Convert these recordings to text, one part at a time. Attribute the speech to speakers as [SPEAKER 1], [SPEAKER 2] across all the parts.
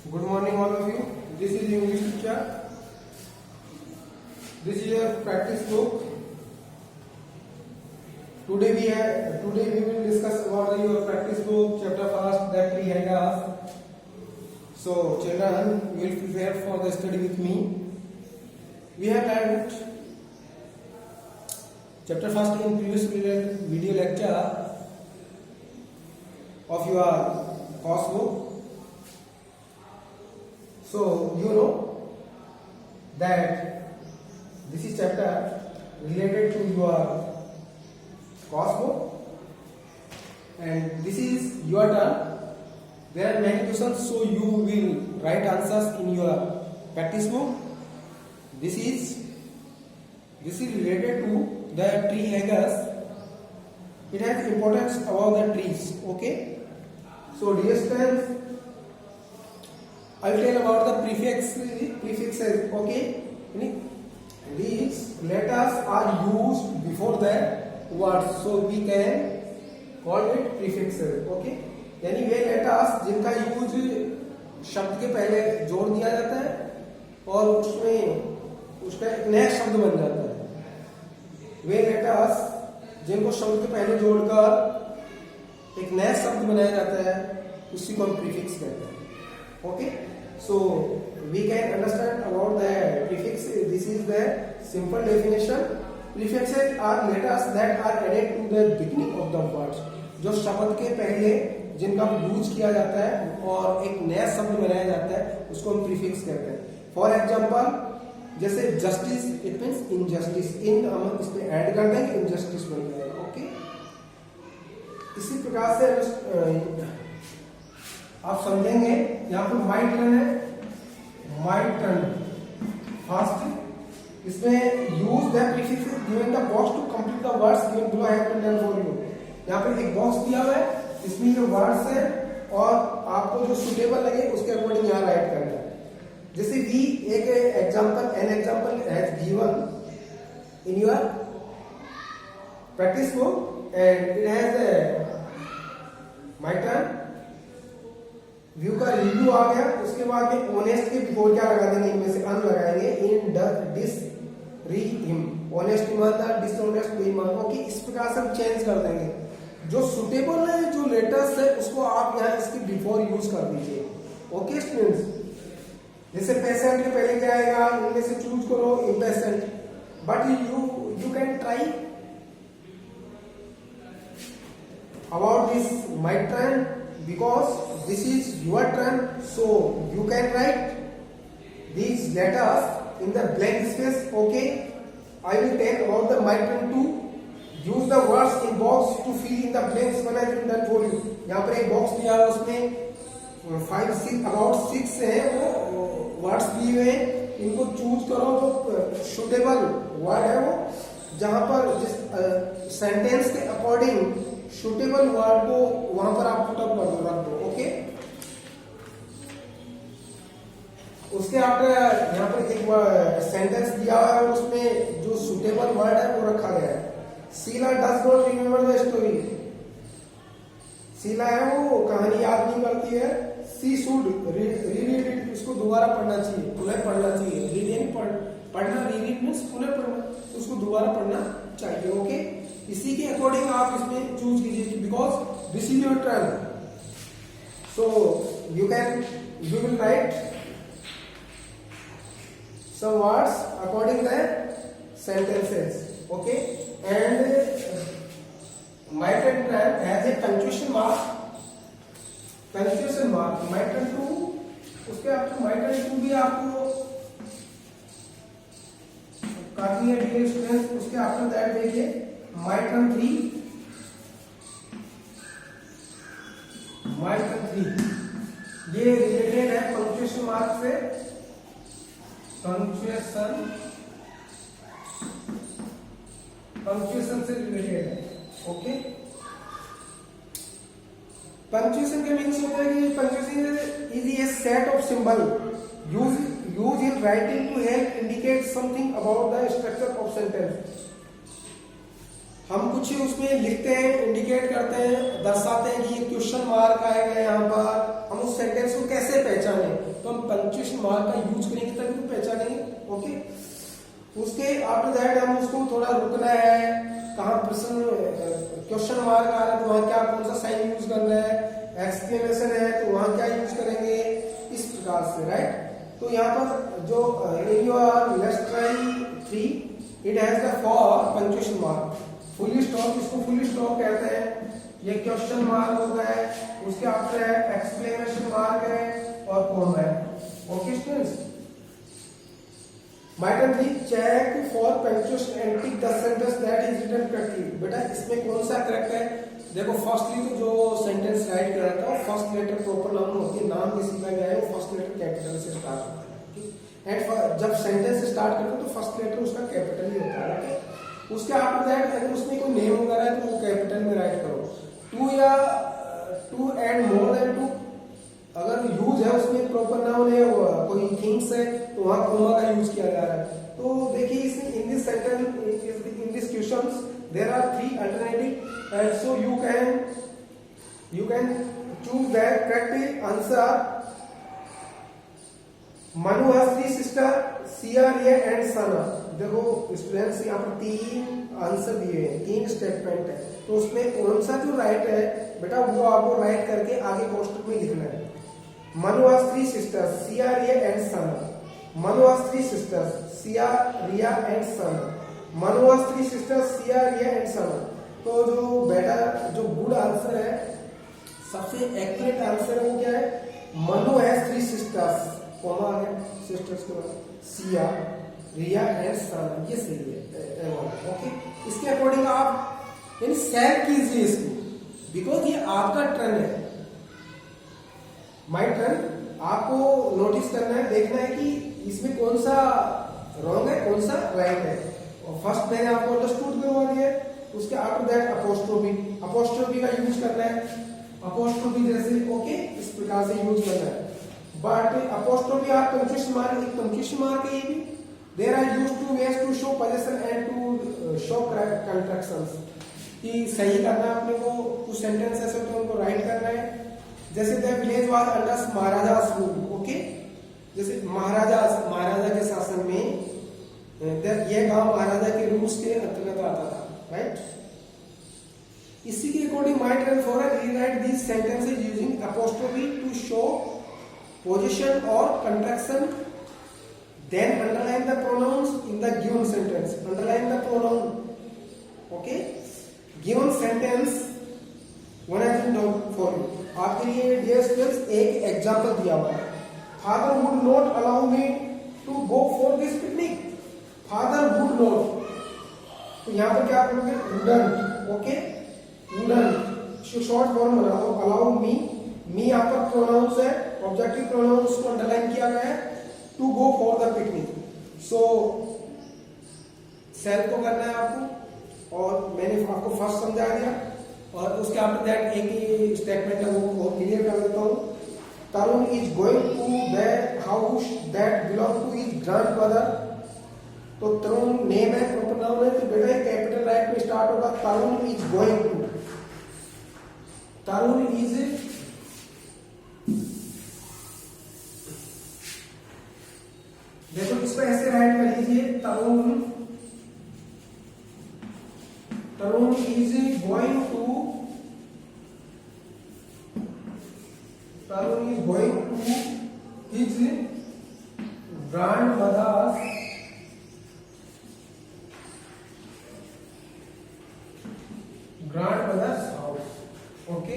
[SPEAKER 1] Good morning, all of you. This is English teacher. This is your practice book. Today we will discuss about your practice book chapter first that we have. So children, you will prepare for the study with me. We have learned chapter first in previous video lecture of your course book. So you know that this is chapter related to your course book, and this is your turn. There are many questions, so you will write answers in your practice book. This is related to the tree hangers. It has importance about the trees. Okay. So dear students, I will tell about the prefixes. Okay. These letters are used before the words, so we can call it prefixes. Okay. यानी वे letters जिनका use शब्द के पहले जोड़ दिया जाता है और उसमें उसका एक नया शब्द बन जाता है, वे लेटर्स जिनको शब्द के पहले जोड़कर एक नया शब्द बनाया जाता है, उसी को हम प्रीफिक्स कहते हैं. Okay, so we can understand about the prefix. This is the simple definition. Prefixes are letters that are added to the beginning of the words. जो शब्द के पहले जिनका यूज किया जाता है और एक नया शब्द बनाया जाता है, उसको हम प्रीफिक्स कहते हैं. फॉर एग्जांपल, जैसे जस्टिस, इट मींस इनजस्टिस. इन हम इसमें ऐड कर देंगे, इनजस्टिस बन जाएगा. ओके, इसी प्रकार से आप समझेंगे. यहाँ पर माई टर्न है, माई टर्न फर्स्ट. इसमें use the prefix given the box to complete the words given below. I have to learn for you. यहाँ पर एक बॉक्स दिया हुआ है, इसमें ये वर्ड्स है और आपको जो सुटेबल लगे उसके अकॉर्डिंग यहाँ राइट करना है. जैसे वी एक example, an example has given in your practice book and it has my turn. View का रिव्यू आ गया. उसके बाद में ऑनेस्ट के बिफोर क्या लगा देंगे, इनमें से अन लगाएंगे. इन द डिस री हिम. ऑनेस्ट ईमानदार, डिसऑनेस्ट बेईमान. ओके, इस प्रकार से हम चेंज कर देंगे. जो सुटेबल है, जो लेटर्स है, उसको आप यहाँ इसके बिफोर यूज कर दीजिए. ओके स्टूडेंट्स, जैसे पेशेंट के पहले क्या आएगा, इनमें से चूज करो impatient. But you can try about this my turn because this is your turn. So you can write these letters in the blank space. Okay, I will tell about the my turn to use the words in box to fill in the blanks when I will done for you. यहाँ पर एक box दिया है, उसमें 5 6 about 6 है वो words दिए हुए हैं. इनको चूज करो जो सुटेबल वर्ड है, वो जहां पर जिस सेंटेंस के अकॉर्डिंग सुटेबल वर्ड को वहां पर आप पुट अप कर दो, रख दो. ओके, उसके आफ्टर यहाँ पर एक सेंटेंस दिया हुआ है, उसमें जो सुटेबल वर्ड है वो रखा गया है. Sheela does not remember the story. Sheela है वो कहानी याद नहीं करती है. She should read it. इसको दोबारा पढ़ना चाहिए, पुनः पढ़ना चाहिए. रीड यानी पढ़ना, रीड मींस पुनः पढ़ना, उसको दोबारा पढ़ना चाहिए. ओके, इसी के अकॉर्डिंग आप इसमें चूज कीजिए because this is your turn. So you will write some words according the sentences. Okay, and my turn has a punctuation mark. punctuation mark my turn to, उसके आपको my turn to भी आपको काफी है dear students. उसके after that देखिए my turn 3, my turn 3 ये related है punctuation mark से. पंक्चुएशन से रिलेटेड है. ओके, पंक्चुएशन का मीनिंग होता है कि punctuation is a set of symbol use in writing to help indicate something about the structure of sentence. हम कुछ उसमें लिखते हैं, इंडिकेट करते हैं, दर्शाते हैं कि ये क्वेश्चन मार्क आएगा यहाँ पर. हम उस सेंटेंस को कैसे पहचाने, तो हम पंक्चुएशन मार्क का यूज करेंगे तभी तो पहचानेंगे। ओके, उसके आफ्टर दैट हम उसको थोड़ा रुकना है, कहाँ प्रश्न क्वेश्चन मार्क आ रहा है तो वहां क्या कौन सा साइन यूज करना है, एक्सक्लेमेशन है तो वहां क्या यूज करेंगे, इस प्रकार से, राइट। तो यहाँ पर जो in your let's try 3 it has the for punctuation mark, full stop, इसको फुल स्टॉप कहते हैं, ये क्वेश्चन मार्क होता है, उसके आफ्टर है एक्सक्लेमेशन मार्क है और कॉमा है। ओके स्टूडेंट्स, माइटर 3 check for punctuation and tick the sentence that is written correctly. बेटा इसमें कौन सा करेक्ट है, देखो फर्स्टली तो जो सेंटेंस राइट कर रहा था फर्स्ट लेटर प्रॉपर नाउन होती है, नाम किसी का भी आए वो फर्स्ट लेटर कैपिटल से स्टार्ट होता है। एंड जब सेंटेंस स्टार्ट करते हैं तो फर्स्ट लेटर उसका कैपिटल ही होता है। ओके, उसके आफ्टर दैट अगर उसमें कोई नेम वगैरह है तो वो कैपिटल में राइट करो। 2 या 2 एंड मोर देन 2 अगर यूज है उसमें प्रॉपर नाउन है, कोई थिंग्स है तो वहां कॉमा का यूज किया जा रहा है। तो देखिए इसमें in this sentence in this questions there are 3 alternative and so you can choose that correct answer। Manu has 3 sister Sia and Sana। देखो स्टूडेंट्स यहाँ पर 3 आंसर दिए हैं, 3 स्टेटमेंट है, तो उसमें कौन सा जो राइट है बेटा वो आपको राइट करके आगे कोष्टक में लिखना है। Manu has 3 sisters Sia and Sana। Manu has 3 sisters Sia and Sana। Manu has 3 sisters Sia and Sana। तो जो बेटा जो गुड आंसर है, सबसे एक्यूरेट आंसर है वो क्या है, मनु हैज 3 सिस्टर्स, कॉमा आ गया सिस्टर्स के बाद, सिया, रिया एंड सना, ये सही है। ओके, इसके अकॉर्डिंग आप यानी सेव कीजिए इसको, बिकॉज ये आपका टर्न है, माय टर्न। आपको नोटिस करना है, देखना है कि इसमें कौन सा रॉन्ग है कौन सा राइट है। और फर्स्ट मैंने आपको अंडरस्टूड करवा दिया, उसके आफ्टर दैट अपोस्ट्रोफी का यूज करना है, अपोस्ट्रोफी जैसे ओके इस प्रकार से यूज करना है। बट अपोस्ट्रोफी आप पंक्चुएशन मार्क, एक पंक्चुएशन मार्क है ये भी। There are used two ways to show position and to show contractions, कि सही करना है अपने को, कुछ सेंटेंस ऐसे तो उनको राइट करना है। जैसे the village was under maharajas rule. Okay, जैसे महाराजा के शासन में यह गांव महाराजा के रूल्स के अंतर्गत आता था, राइट। इसी के according my turn for rewrite these sentences using apostrophe to show position और contraction, then underline the pronouns in the given sentence. Underline the pronoun, okay. Given sentence one has been done for you, आपके लिए dear students एक example दिया हुआ है। Father would not allow me to go for this picnic. Father would not, तो यहां पर क्या करोगे, wouldn't. Okay, wouldn't short form बना दो, अलाउ मी आपका प्रोनाउंस है, ऑब्जेक्टिव प्रोनाउंस को अंडरलाइन किया गया है, to go for the picnic. So self को करना है आपको, और मैंने आपको फर्स्ट समझा दिया, और उसके आफ्टर दैट एक ही स्टेटमेंट है वो क्लियर कर देता हूं। Tarun is going to the house that belong to his grandmother. तो तरुण नेम है, प्रॉपर नाउन है, तो बेटा कैपिटल राइट में स्टार्ट होगा। Tarun is going to, Tarun is, देखो इसको ऐसे राइट कर लीजिए, Tarun is going to, Tarun is going to his grandmother's house. Okay,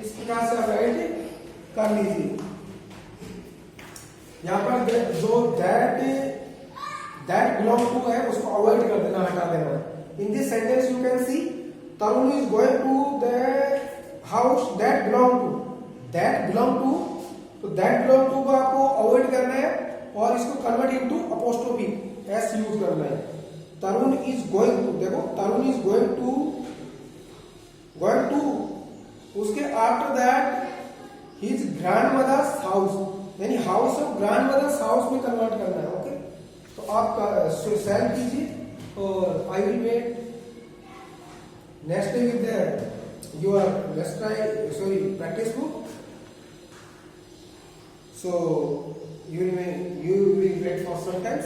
[SPEAKER 1] इस प्रकार से आप राइट कर लीजिए। यहां पर जो दैट बिलोंग टू है उसको अवॉइड कर देना, हटा देना। In this sentence you can see Tarun is going to the house that belong to, तो दैट बिलोंग टू को आपको अवॉइड करना है और इसको convert into apostrophe S use करना है। तरुण इज गोइंग टू, देखो तरुण इज गोइंग टू, उसके after that his grandmother's house, यानी हाउस ऑफ ग्रैंडमदर्स हाउस में कन्वर्ट करना है। ओके, तो आप सेल्फ कीजिए और I will wait next day with your let's try practice book. So you will wait for some time.